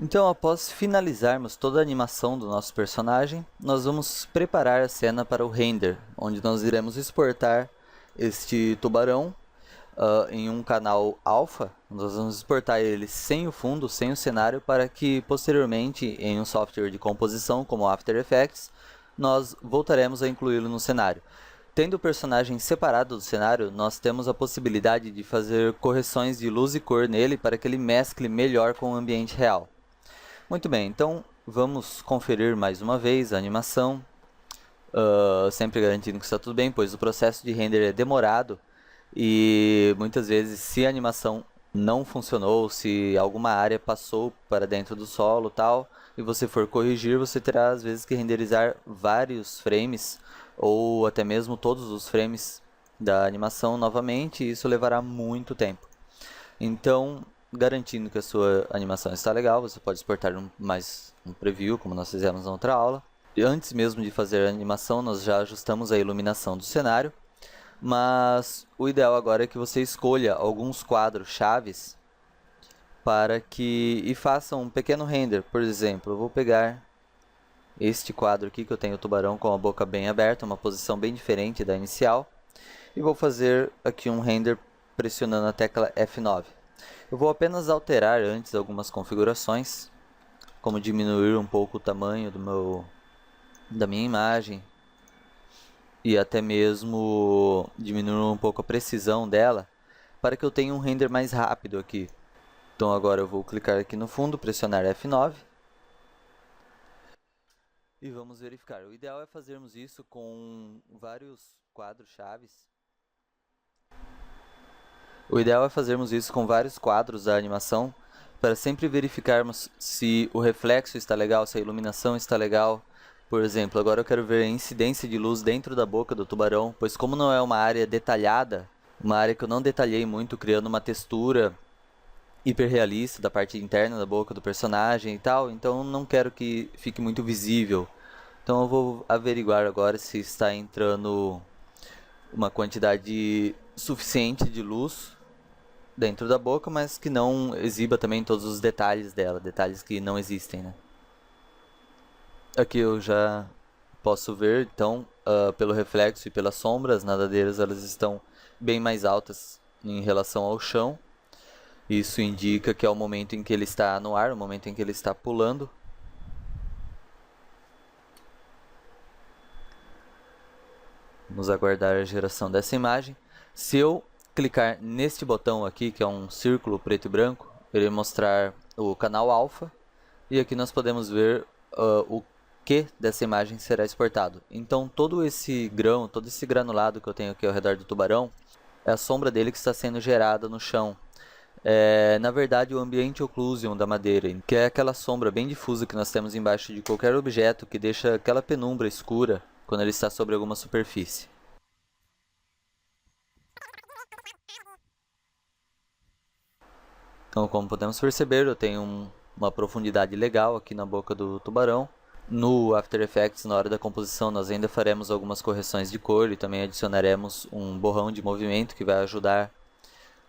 Então, após finalizarmos toda a animação do nosso personagem, nós vamos preparar a cena para o render, onde nós iremos exportar este tubarão em um canal alpha. Nós vamos exportar ele sem o fundo, sem o cenário, para que posteriormente, em um software de composição como After Effects, nós voltaremos a incluí-lo no cenário. Tendo o personagem separado do cenário, nós temos a possibilidade de fazer correções de luz e cor nele para que ele mescle melhor com o ambiente real. Muito bem, então vamos conferir mais uma vez a animação, sempre garantindo que está tudo bem, pois o processo de render é demorado e muitas vezes, se a animação não funcionou, se alguma área passou para dentro do solo tal, e você for corrigir, você terá às vezes que renderizar vários frames ou até mesmo todos os frames da animação novamente, e isso levará muito tempo. Então, garantindo que a sua animação está legal, você pode exportar mais um preview, como nós fizemos na outra aula. E antes mesmo de fazer a animação, nós já ajustamos a iluminação do cenário, mas o ideal agora é que você escolha alguns quadros chaves para que e faça um pequeno render. Por exemplo, eu vou pegar este quadro aqui que eu tenho o tubarão com a boca bem aberta, uma posição bem diferente da inicial, e vou fazer aqui um render pressionando a tecla F9. Eu vou apenas alterar antes algumas configurações, como diminuir um pouco o tamanho da minha imagem e até mesmo diminuir um pouco a precisão dela, para que eu tenha um render mais rápido aqui. Então agora eu vou clicar aqui no fundo, pressionar F9 e vamos verificar. O ideal é fazermos isso com vários quadros chaves. O ideal é fazermos isso com vários quadros da animação, para sempre verificarmos se o reflexo está legal, se a iluminação está legal. Por exemplo, agora eu quero ver a incidência de luz dentro da boca do tubarão, pois como não é uma área detalhada, uma área que eu não detalhei muito, criando uma textura hiperrealista da parte interna da boca do personagem e tal, então não quero que fique muito visível. Então eu vou averiguar agora se está entrando uma quantidade suficiente de luz dentro da boca, mas que não exiba também todos os detalhes dela, detalhes que não existem, né? Aqui eu já posso ver, então, pelo reflexo e pelas sombras, as nadadeiras elas estão bem mais altas em relação ao chão. Isso indica que é o momento em que ele está no ar, o momento em que ele está pulando. Vamos aguardar a geração dessa imagem. Se eu clicar neste botão aqui, que é um círculo preto e branco, ele vai mostrar o canal alfa. E aqui nós podemos ver o que dessa imagem será exportado. Então todo esse grão, todo esse granulado que eu tenho aqui ao redor do tubarão, é a sombra dele que está sendo gerada no chão. Na verdade, o Ambient Occlusion da madeira, que é aquela sombra bem difusa que nós temos embaixo de qualquer objeto, que deixa aquela penumbra escura quando ele está sobre alguma superfície. Então, como podemos perceber, eu tenho uma profundidade legal aqui na boca do tubarão. No After Effects, na hora da composição, nós ainda faremos algumas correções de cor e também adicionaremos um borrão de movimento que vai ajudar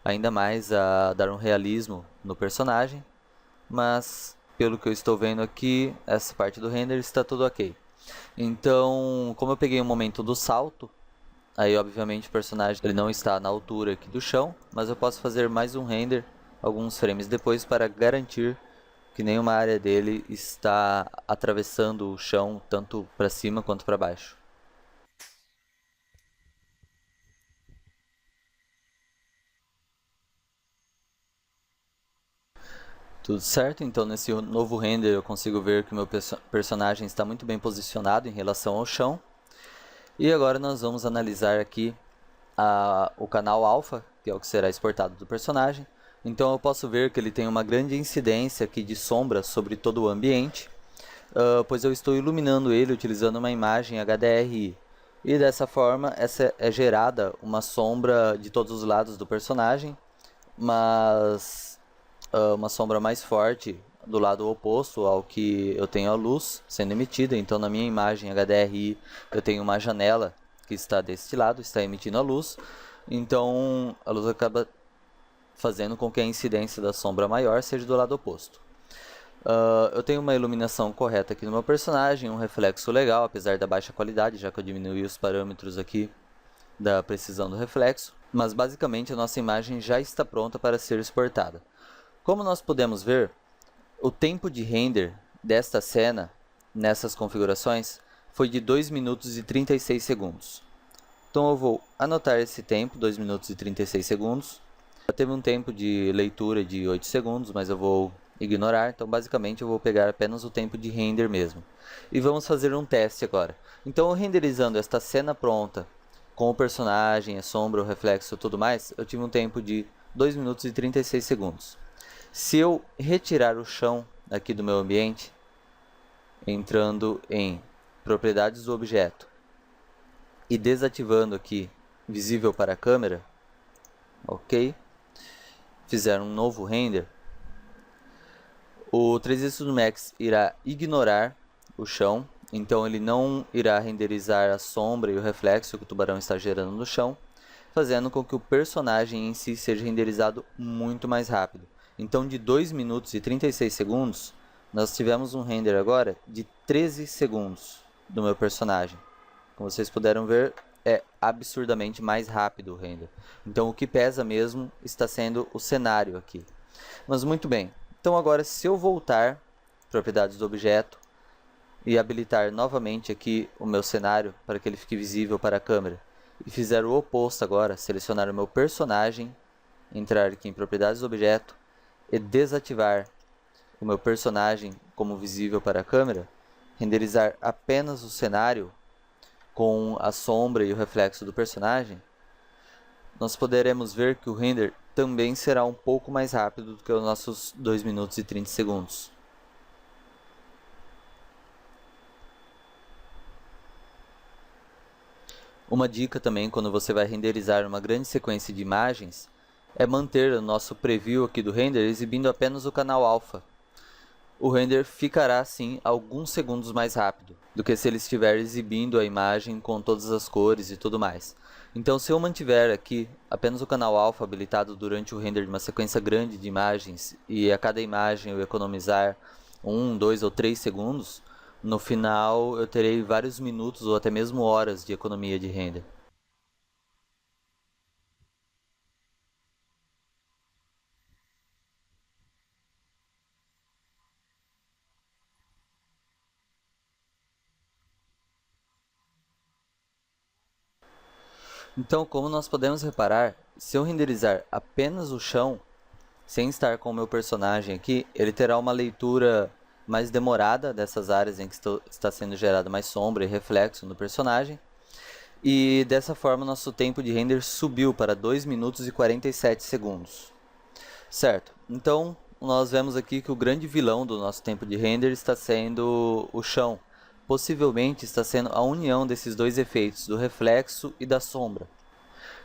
ainda mais a dar um realismo no personagem, mas pelo que eu estou vendo aqui, essa parte do render está tudo ok. Então, como eu peguei o momento do salto, aí obviamente o personagem ele não está na altura aqui do chão, mas eu posso fazer mais um render alguns frames depois para garantir que nenhuma área dele está atravessando o chão tanto para cima quanto para baixo. Tudo certo, então nesse novo render eu consigo ver que o meu personagem está muito bem posicionado em relação ao chão. E agora nós vamos analisar aqui o canal alfa, que é o que será exportado do personagem. Então eu posso ver que ele tem uma grande incidência aqui de sombra sobre todo o ambiente, pois eu estou iluminando ele utilizando uma imagem HDRI. E dessa forma essa é gerada uma sombra de todos os lados do personagem, mas uma sombra mais forte do lado oposto ao que eu tenho a luz sendo emitida. Então na minha imagem HDRI eu tenho uma janela que está deste lado, está emitindo a luz. Então a luz acaba fazendo com que a incidência da sombra maior seja do lado oposto. Eu tenho uma iluminação correta aqui no meu personagem, um reflexo legal, apesar da baixa qualidade, já que eu diminui os parâmetros aqui da precisão do reflexo. Mas basicamente a nossa imagem já está pronta para ser exportada. Como nós podemos ver, o tempo de render desta cena, nessas configurações, foi de 2 minutos e 36 segundos. Então eu vou anotar esse tempo, 2 minutos e 36 segundos. Teve um tempo de leitura de 8 segundos, mas eu vou ignorar. Então basicamente eu vou pegar apenas o tempo de render mesmo. E vamos fazer um teste agora. Então renderizando esta cena pronta, com o personagem, a sombra, o reflexo e tudo mais, eu tive um tempo de 2 minutos e 36 segundos. Se eu retirar o chão aqui do meu ambiente, entrando em propriedades do objeto e desativando aqui visível para a câmera, ok? Fizer um novo render, o 3ds Studio Max irá ignorar o chão, então ele não irá renderizar a sombra e o reflexo que o tubarão está gerando no chão, fazendo com que o personagem em si seja renderizado muito mais rápido. Então de 2 minutos e 36 segundos, nós tivemos um render agora de 13 segundos do meu personagem. Como vocês puderam ver, é absurdamente mais rápido o render. Então o que pesa mesmo está sendo o cenário aqui. Mas muito bem, então agora se eu voltar propriedades do objeto e habilitar novamente aqui o meu cenário para que ele fique visível para a câmera e fizer o oposto agora, selecionar o meu personagem, entrar aqui em propriedades do objeto e desativar o meu personagem como visível para a câmera, renderizar apenas o cenário com a sombra e o reflexo do personagem, nós poderemos ver que o render também será um pouco mais rápido do que os nossos 2 minutos e 30 segundos. Uma dica também quando você vai renderizar uma grande sequência de imagens é manter o nosso preview aqui do render exibindo apenas o canal alfa. O render ficará assim alguns segundos mais rápido do que se ele estiver exibindo a imagem com todas as cores e tudo mais. Então se eu mantiver aqui apenas o canal alfa habilitado durante o render de uma sequência grande de imagens e a cada imagem eu economizar 1, 2 ou 3 segundos, no final eu terei vários minutos ou até mesmo horas de economia de render. Então, como nós podemos reparar, se eu renderizar apenas o chão, sem estar com o meu personagem aqui, ele terá uma leitura mais demorada dessas áreas em que está sendo gerada mais sombra e reflexo no personagem. E dessa forma, nosso tempo de render subiu para 2 minutos e 47 segundos. Certo, então nós vemos aqui que o grande vilão do nosso tempo de render está sendo o chão. Possivelmente está sendo a união desses dois efeitos, do reflexo e da sombra.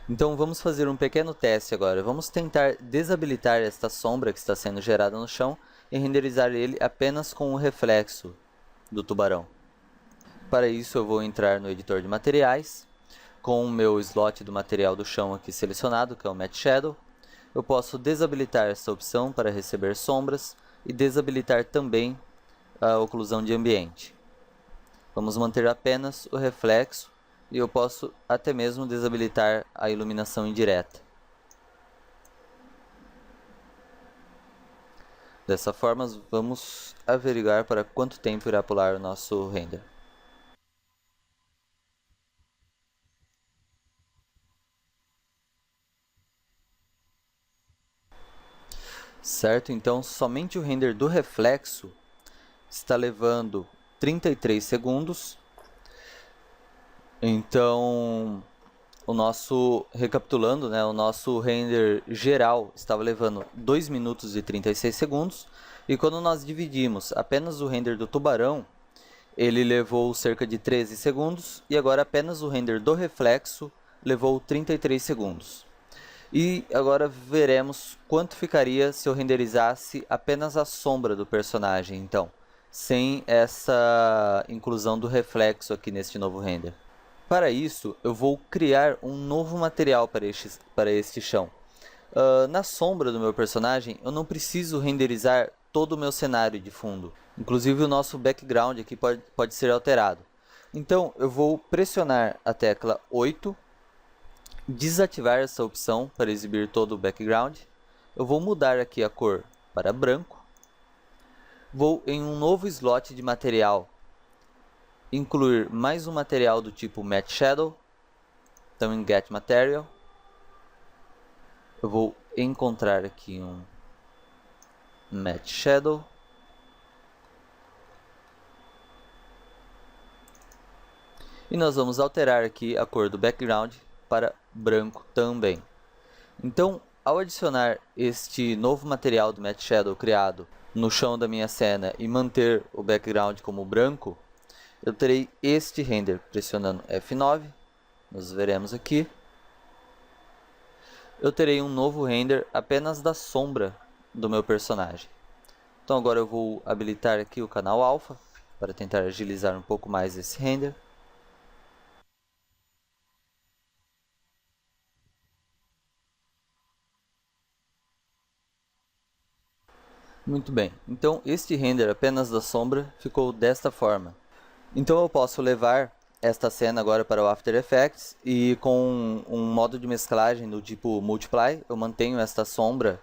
Então vamos fazer um pequeno teste agora. Vamos tentar desabilitar esta sombra que está sendo gerada no chão e renderizar ele apenas com o reflexo do tubarão. Para isso eu vou entrar no editor de materiais, com o meu slot do material do chão aqui selecionado, que é o Matte Shadow. Eu posso desabilitar essa opção para receber sombras e desabilitar também a oclusão de ambiente. Vamos manter apenas o reflexo e eu posso até mesmo desabilitar a iluminação indireta. Dessa forma, vamos averiguar para quanto tempo irá pular o nosso render. Certo, então somente o render do reflexo está levando 33 segundos. Então, recapitulando, o nosso render geral estava levando 2 minutos e 36 segundos. E quando nós dividimos apenas o render do tubarão, ele levou cerca de 13 segundos. E agora apenas o render do reflexo levou 33 segundos. E agora veremos quanto ficaria se eu renderizasse apenas a sombra do personagem, então, sem essa inclusão do reflexo aqui neste novo render. Para isso, eu vou criar um novo material para este chão. Na sombra do meu personagem, eu não preciso renderizar todo o meu cenário de fundo. Inclusive o nosso background aqui pode ser alterado. Então eu vou pressionar a tecla 8, desativar essa opção para exibir todo o background. Eu vou mudar aqui a cor para branco. Vou em um novo slot de material incluir mais um material do tipo Matte Shadow. Então em Get Material, eu vou encontrar aqui um Matte Shadow. E nós vamos alterar aqui a cor do background para branco também. Então, ao adicionar este novo material do Matte Shadow criado no chão da minha cena e manter o background como branco, eu terei este render. Pressionando F9, nós veremos aqui. Eu terei um novo render apenas da sombra do meu personagem. Então agora eu vou habilitar aqui o canal Alpha para tentar agilizar um pouco mais esse render. Muito bem, então este render apenas da sombra ficou desta forma. Então eu posso levar esta cena agora para o After Effects e com um modo de mesclagem do tipo Multiply, eu mantenho esta sombra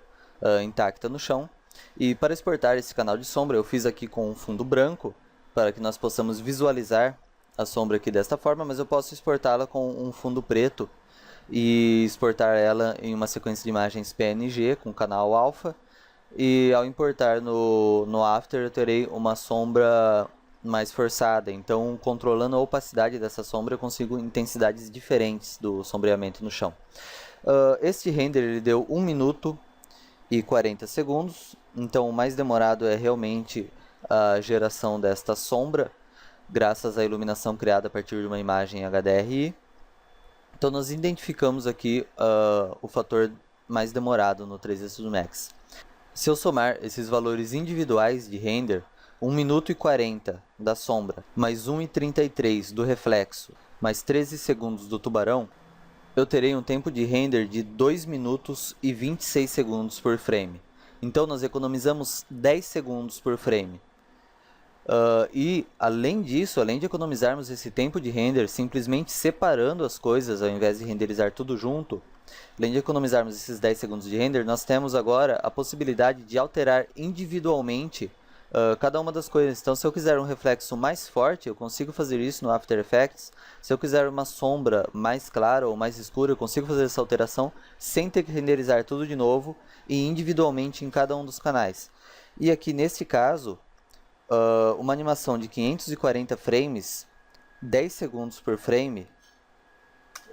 intacta no chão. E para exportar esse canal de sombra, eu fiz aqui com um fundo branco, para que nós possamos visualizar a sombra aqui desta forma, mas eu posso exportá-la com um fundo preto e exportar ela em uma sequência de imagens PNG com canal alfa. E ao importar no After, eu terei uma sombra mais forçada. Então, controlando a opacidade dessa sombra, eu consigo intensidades diferentes do sombreamento no chão. Este render ele deu 1 minuto e 40 segundos. Então, o mais demorado é realmente a geração desta sombra, graças à iluminação criada a partir de uma imagem HDRI. Então, nós identificamos aqui o fator mais demorado no 3ds Studio Max. Se eu somar esses valores individuais de render, 1 minuto e 40 da sombra, mais 1 e 33 do reflexo, mais 13 segundos do tubarão, eu terei um tempo de render de 2 minutos e 26 segundos por frame. Então nós economizamos 10 segundos por frame. E além disso, além de economizarmos esse tempo de render, simplesmente separando as coisas ao invés de renderizar tudo junto, além de economizarmos esses 10 segundos de render, nós temos agora a possibilidade de alterar individualmente cada uma das coisas. Então, se eu quiser um reflexo mais forte, eu consigo fazer isso no After Effects. Se eu quiser uma sombra mais clara ou mais escura, eu consigo fazer essa alteração sem ter que renderizar tudo de novo e individualmente em cada um dos canais. E aqui, neste caso, uma animação de 540 frames, 10 segundos por frame,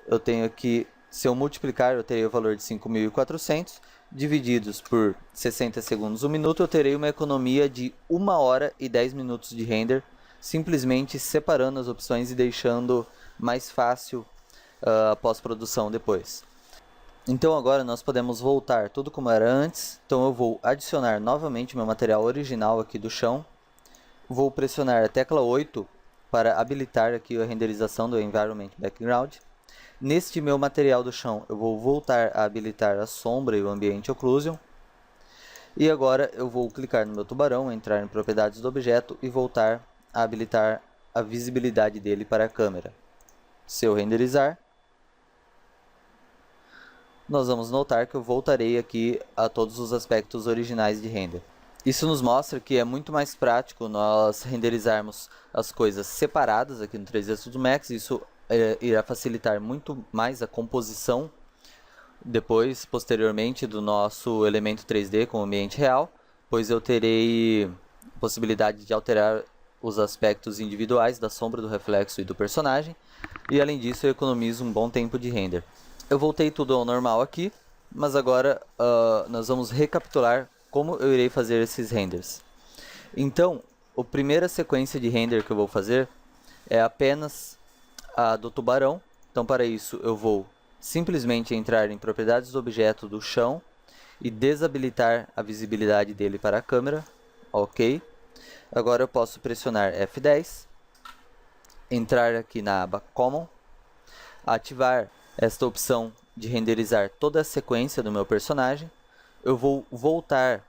eu tenho aqui, se eu multiplicar, eu terei o valor de 5.400, divididos por 60 segundos, 1 minuto, eu terei uma economia de 1 hora e 10 minutos de render, simplesmente separando as opções e deixando mais fácil a pós-produção depois. Então agora nós podemos voltar tudo como era antes. Então eu vou adicionar novamente meu material original aqui do chão. Vou pressionar a tecla 8 para habilitar aqui a renderização do Environment Background. Neste meu material do chão, eu vou voltar a habilitar a sombra e o Ambient Occlusion. E agora eu vou clicar no meu tubarão, entrar em propriedades do objeto e voltar a habilitar a visibilidade dele para a câmera. Se eu renderizar, nós vamos notar que eu voltarei aqui a todos os aspectos originais de render. Isso nos mostra que é muito mais prático nós renderizarmos as coisas separadas aqui no 3ds Studio Max. Isso irá facilitar muito mais a composição depois, posteriormente, do nosso elemento 3D com o ambiente real, pois eu terei possibilidade de alterar os aspectos individuais da sombra, do reflexo e do personagem, e além disso eu economizo um bom tempo de render. Eu voltei tudo ao normal aqui, mas agora nós vamos recapitular como eu irei fazer esses renders. Então, a primeira sequência de render que eu vou fazer é apenas a do tubarão. Então, para isso, eu vou simplesmente entrar em propriedades do objeto do chão e desabilitar a visibilidade dele para a câmera. Ok. Agora eu posso pressionar F10, entrar aqui na aba Common, ativar esta opção de renderizar toda a sequência do meu personagem. Eu vou voltar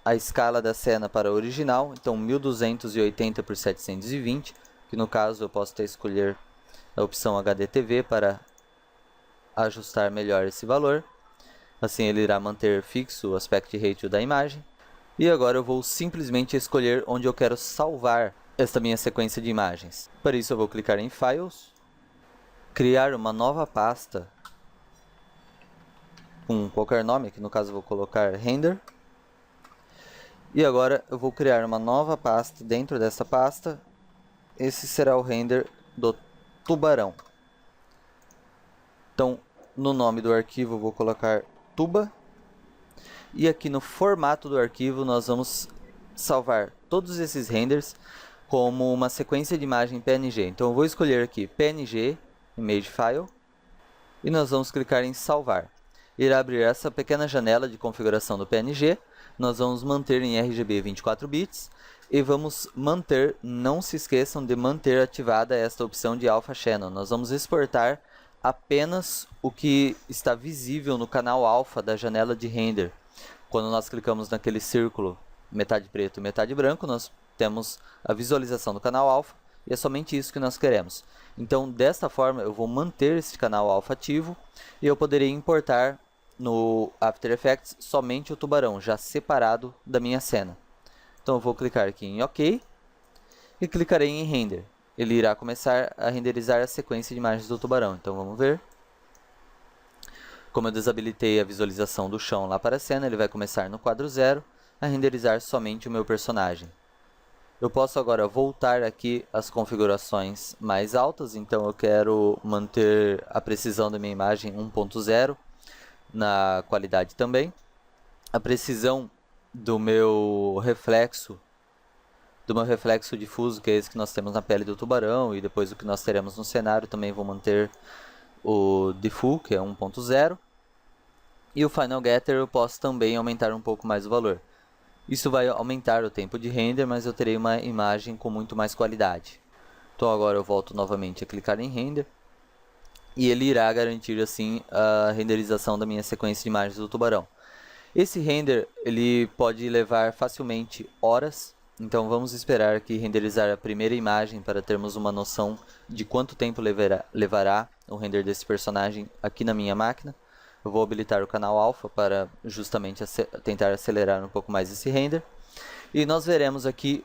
a escala da cena para a original, então 1280 por 720, que no caso eu posso até escolher a opção HDTV para ajustar melhor esse valor. Assim ele irá manter fixo o aspect ratio da imagem. E agora eu vou simplesmente escolher onde eu quero salvar esta minha sequência de imagens. Para isso eu vou clicar em Files, criar uma nova pasta com qualquer nome, que no caso eu vou colocar Render. E agora eu vou criar uma nova pasta dentro dessa pasta. Esse será o render do tubarão. Então, no nome do arquivo eu vou colocar tuba. E aqui no formato do arquivo nós vamos salvar todos esses renders como uma sequência de imagem PNG. Então eu vou escolher aqui PNG, Image File, e nós vamos clicar em salvar. Irá abrir essa pequena janela de configuração do PNG. Nós vamos manter em RGB 24 bits e vamos manter, não se esqueçam de manter ativada esta opção de Alpha Channel. Nós vamos exportar apenas o que está visível no canal alfa da janela de render. Quando nós clicamos naquele círculo metade preto e metade branco, nós temos a visualização do canal alfa e é somente isso que nós queremos. Então, desta forma, eu vou manter esse canal alfa ativo e eu poderei importar no After Effects somente o tubarão, já separado da minha cena. Então eu vou clicar aqui em OK e clicarei em Render. Ele irá começar a renderizar a sequência de imagens do tubarão. Então vamos ver. Como eu desabilitei a visualização do chão lá para a cena, ele vai começar no quadro 0 a renderizar somente o meu personagem. Eu posso agora voltar aqui às configurações mais altas, então eu quero manter a precisão da minha imagem 1.0. Na qualidade também, a precisão do meu reflexo difuso, que é esse que nós temos na pele do tubarão, e depois o que nós teremos no cenário, também vou manter o Diffuse, que é 1.0, e o Final Getter eu posso também aumentar um pouco mais o valor. Isso vai aumentar o tempo de render, mas eu terei uma imagem com muito mais qualidade. Então agora eu volto novamente a clicar em Render. E ele irá garantir assim a renderização da minha sequência de imagens do tubarão. Esse render ele pode levar facilmente horas, então vamos esperar aqui renderizar a primeira imagem para termos uma noção de quanto tempo levará o render desse personagem aqui na minha máquina. Eu vou habilitar o canal alfa para justamente tentar acelerar um pouco mais esse render. E nós veremos aqui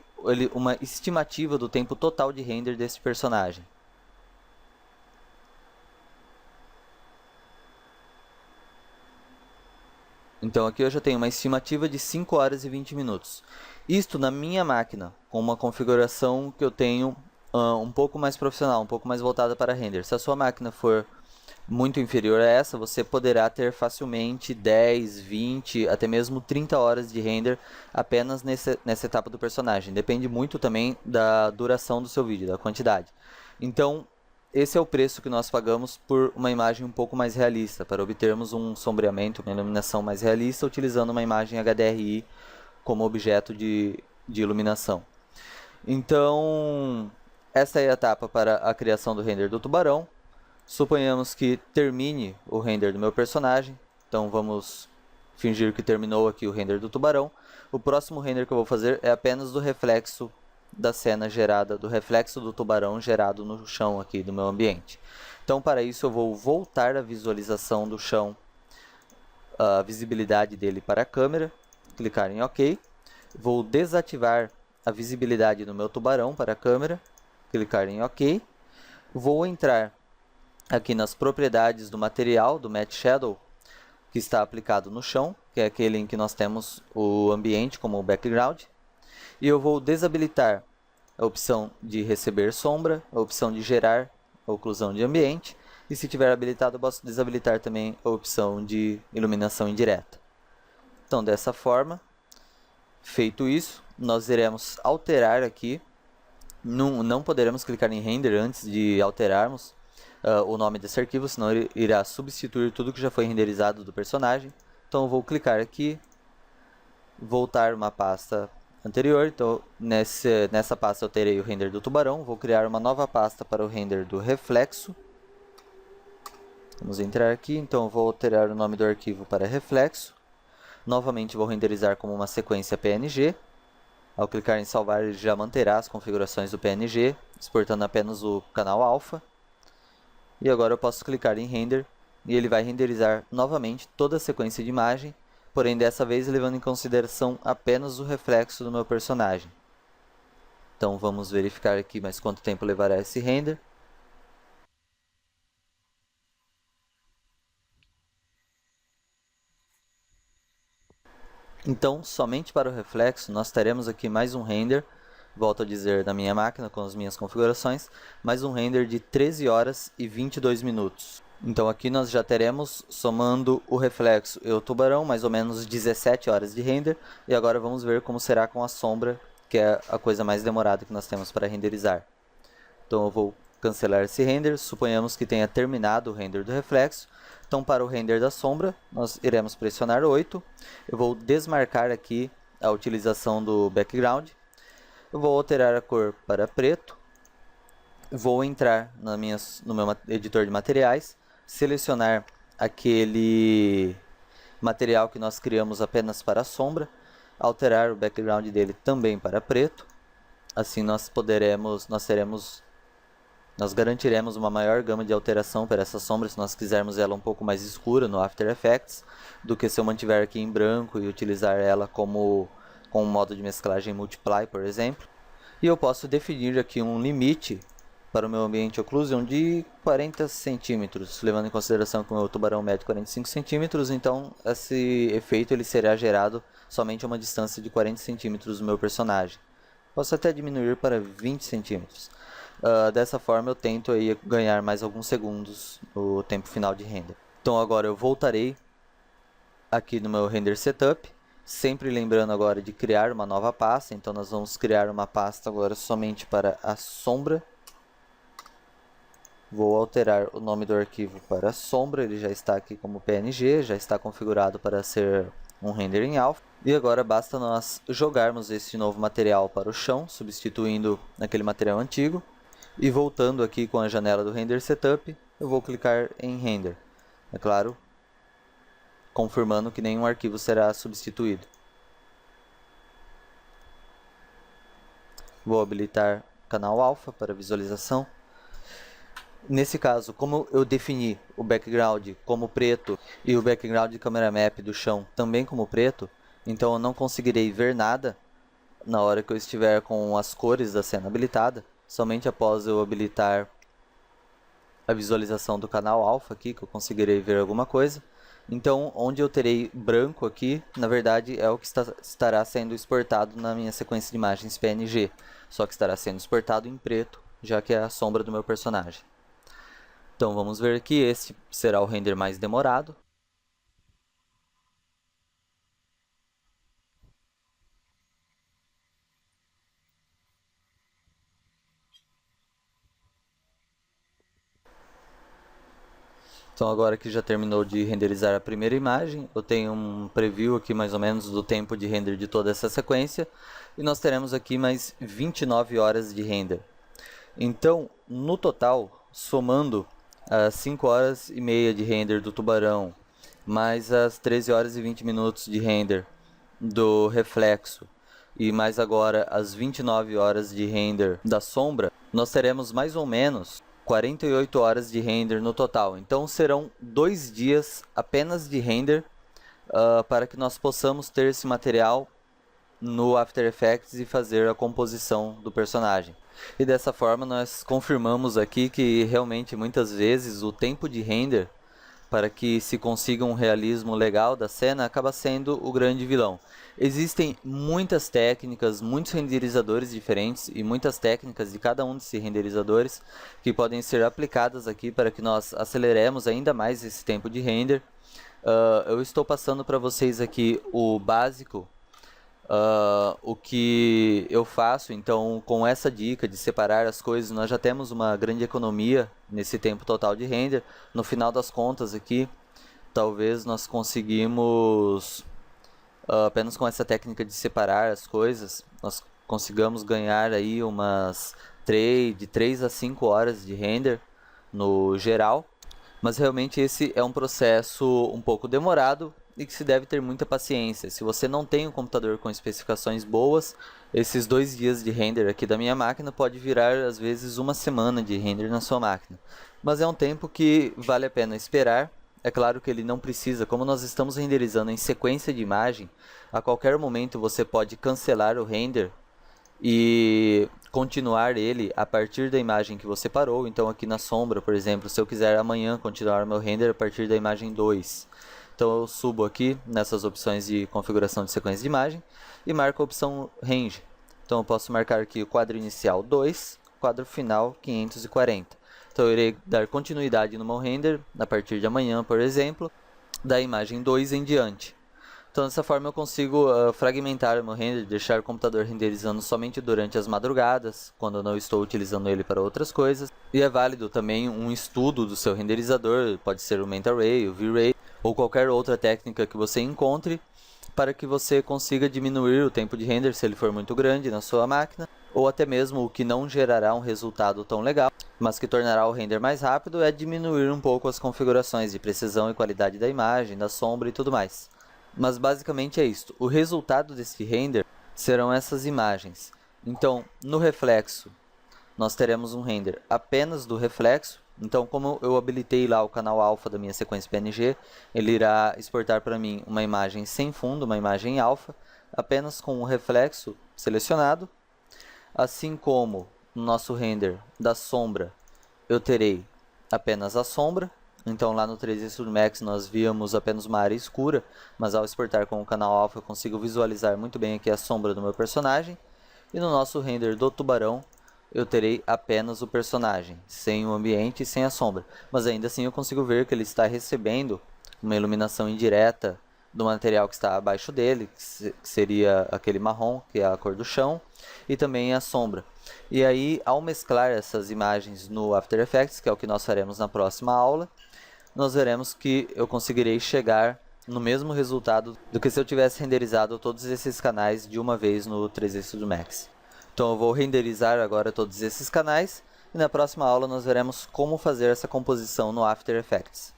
uma estimativa do tempo total de render desse personagem. Então aqui eu já tenho uma estimativa de 5 horas e 20 minutos. Isto na minha máquina, com uma configuração que eu tenho um pouco mais profissional, um pouco mais voltada para render. Se a sua máquina for muito inferior a essa, você poderá ter facilmente 10, 20, até mesmo 30 horas de render apenas nessa etapa do personagem. Depende muito também da duração do seu vídeo, da quantidade. Então, esse é o preço que nós pagamos por uma imagem um pouco mais realista, para obtermos um sombreamento, uma iluminação mais realista, utilizando uma imagem HDRI como objeto de iluminação. Então, esta é a etapa para a criação do render do tubarão. Suponhamos que termine o render do meu personagem, então vamos fingir que terminou aqui o render do tubarão. O próximo render que eu vou fazer é apenas do reflexo da cena gerada, do reflexo do tubarão gerado no chão aqui do meu ambiente. Então para isso eu vou voltar a visualização do chão, a visibilidade dele para a câmera, clicar em OK. Vou desativar a visibilidade do meu tubarão para a câmera, clicar em OK. Vou entrar aqui nas propriedades do material, do Matte Shadow, que está aplicado no chão, que é aquele em que nós temos o ambiente como background. E eu vou desabilitar a opção de receber sombra, a opção de gerar a oclusão de ambiente. E se tiver habilitado, eu posso desabilitar também a opção de iluminação indireta. Então, dessa forma, feito isso, nós iremos alterar aqui. Não poderemos clicar em Render antes de alterarmos o nome desse arquivo, senão ele irá substituir tudo que já foi renderizado do personagem. Então eu vou clicar aqui, voltar uma pasta anterior. Então nessa pasta eu terei o render do tubarão. Vou criar uma nova pasta para o render do reflexo. Vamos entrar aqui, então eu vou alterar o nome do arquivo para reflexo. Novamente vou renderizar como uma sequência PNG. Ao clicar em salvar, ele já manterá as configurações do PNG, exportando apenas o canal alfa. E agora eu posso clicar em render e ele vai renderizar novamente toda a sequência de imagem, porém dessa vez levando em consideração apenas o reflexo do meu personagem. Então vamos verificar aqui mais quanto tempo levará esse render. Então, somente para o reflexo, nós teremos aqui mais um render, volto a dizer, na minha máquina, com as minhas configurações, mais um render de 13 horas e 22 minutos. Então aqui nós já teremos, somando o reflexo e o tubarão, mais ou menos 17 horas de render, e agora vamos ver como será com a sombra, que é a coisa mais demorada que nós temos para renderizar. Então eu vou cancelar esse render, suponhamos que tenha terminado o render do reflexo. Então para o render da sombra, nós iremos pressionar 8. Eu vou desmarcar aqui a utilização do background. Eu vou alterar a cor para preto. Vou entrar no meu editor de materiais, selecionar aquele material que nós criamos apenas para a sombra, alterar o background dele também para preto. Assim nós garantiremos uma maior gama de alteração para essa sombra se nós quisermos ela um pouco mais escura no After Effects, do que se eu mantiver aqui em branco e utilizar ela com um modo de mesclagem Multiply, por exemplo. E eu posso definir aqui um limite para o meu ambiente occlusion de 40 centímetros, levando em consideração que o meu tubarão mede 45 centímetros, então esse efeito ele será gerado somente a uma distância de 40 centímetros do meu personagem. Posso até diminuir para 20 centímetros. Dessa forma eu tento aí ganhar mais alguns segundos no tempo final de render. Então agora eu voltarei aqui no meu render setup, sempre lembrando agora de criar uma nova pasta. Então nós vamos criar uma pasta agora somente para a sombra. Vou alterar o nome do arquivo para sombra, ele já está aqui como PNG, já está configurado para ser um render em alpha. E agora basta nós jogarmos esse novo material para o chão, substituindo aquele material antigo. E voltando aqui com a janela do render setup, eu vou clicar em render. É claro, confirmando que nenhum arquivo será substituído. Vou habilitar canal alfa para visualização. Nesse caso, como eu defini o background como preto e o background de camera map do chão também como preto, então eu não conseguirei ver nada na hora que eu estiver com as cores da cena habilitada, somente após eu habilitar a visualização do canal alfa aqui, que eu conseguirei ver alguma coisa. Então, onde eu terei branco aqui, na verdade é o que estará sendo exportado na minha sequência de imagens PNG, só que estará sendo exportado em preto, já que é a sombra do meu personagem. Então vamos ver que esse será o render mais demorado. Então agora que já terminou de renderizar a primeira imagem, eu tenho um preview aqui mais ou menos do tempo de render de toda essa sequência. E nós teremos aqui mais 29 horas de render. Então, no total, somando as 5 horas e meia de render do tubarão, mais as 13 horas e 20 minutos de render do reflexo, e mais agora as 29 horas de render da sombra, nós teremos mais ou menos 48 horas de render no total. Então serão 2 dias apenas de render para que nós possamos ter esse material no After Effects e fazer a composição do personagem. E dessa forma nós confirmamos aqui que realmente muitas vezes o tempo de render para que se consiga um realismo legal da cena acaba sendo o grande vilão. Existem muitas técnicas, muitos renderizadores diferentes e muitas técnicas de cada um desses renderizadores que podem ser aplicadas aqui para que nós aceleremos ainda mais esse tempo de render. Eu estou passando para vocês aqui o básico, o que eu faço. Então, com essa dica de separar as coisas, nós já temos uma grande economia nesse tempo total de render. No final das contas aqui, talvez nós conseguimos, apenas com essa técnica de separar as coisas, nós consigamos ganhar aí de 3 a 5 horas de render no geral. Mas realmente esse é um processo um pouco demorado e que se deve ter muita paciência. Se você não tem um computador com especificações boas, esses 2 dias de render aqui da minha máquina pode virar às vezes uma semana de render na sua máquina. Mas é um tempo que vale a pena esperar. É claro que ele não precisa, como nós estamos renderizando em sequência de imagem, a qualquer momento você pode cancelar o render e continuar ele a partir da imagem que você parou. Então aqui na sombra, por exemplo, se eu quiser amanhã continuar meu render a partir da imagem 2, então eu subo aqui nessas opções de configuração de sequência de imagem e marco a opção Range. Então eu posso marcar aqui o quadro inicial 2, quadro final 540. Então eu irei dar continuidade no meu render a partir de amanhã, por exemplo, da imagem 2 em diante. Então dessa forma eu consigo fragmentar o meu render, deixar o computador renderizando somente durante as madrugadas, quando eu não estou utilizando ele para outras coisas. E é válido também um estudo do seu renderizador, pode ser o Mental Ray, o V-Ray, ou qualquer outra técnica que você encontre, para que você consiga diminuir o tempo de render se ele for muito grande na sua máquina, ou até mesmo o que não gerará um resultado tão legal, mas que tornará o render mais rápido, é diminuir um pouco as configurações de precisão e qualidade da imagem, da sombra e tudo mais. Mas basicamente é isto. O resultado desse render serão essas imagens. Então, no reflexo, nós teremos um render apenas do reflexo. Então, como eu habilitei lá o canal alfa da minha sequência PNG, ele irá exportar para mim uma imagem sem fundo, uma imagem alfa, apenas com o reflexo selecionado. Assim como no nosso render da sombra, eu terei apenas a sombra. Então lá no 3D Studio Max nós víamos apenas uma área escura, mas ao exportar com o canal alfa eu consigo visualizar muito bem aqui a sombra do meu personagem. E no nosso render do tubarão eu terei apenas o personagem, sem o ambiente e sem a sombra. Mas ainda assim eu consigo ver que ele está recebendo uma iluminação indireta do material que está abaixo dele, que seria aquele marrom, que é a cor do chão, e também a sombra. E aí, ao mesclar essas imagens no After Effects, que é o que nós faremos na próxima aula, nós veremos que eu conseguirei chegar no mesmo resultado do que se eu tivesse renderizado todos esses canais de uma vez no 3D Studio Max. Então eu vou renderizar agora todos esses canais e na próxima aula nós veremos como fazer essa composição no After Effects.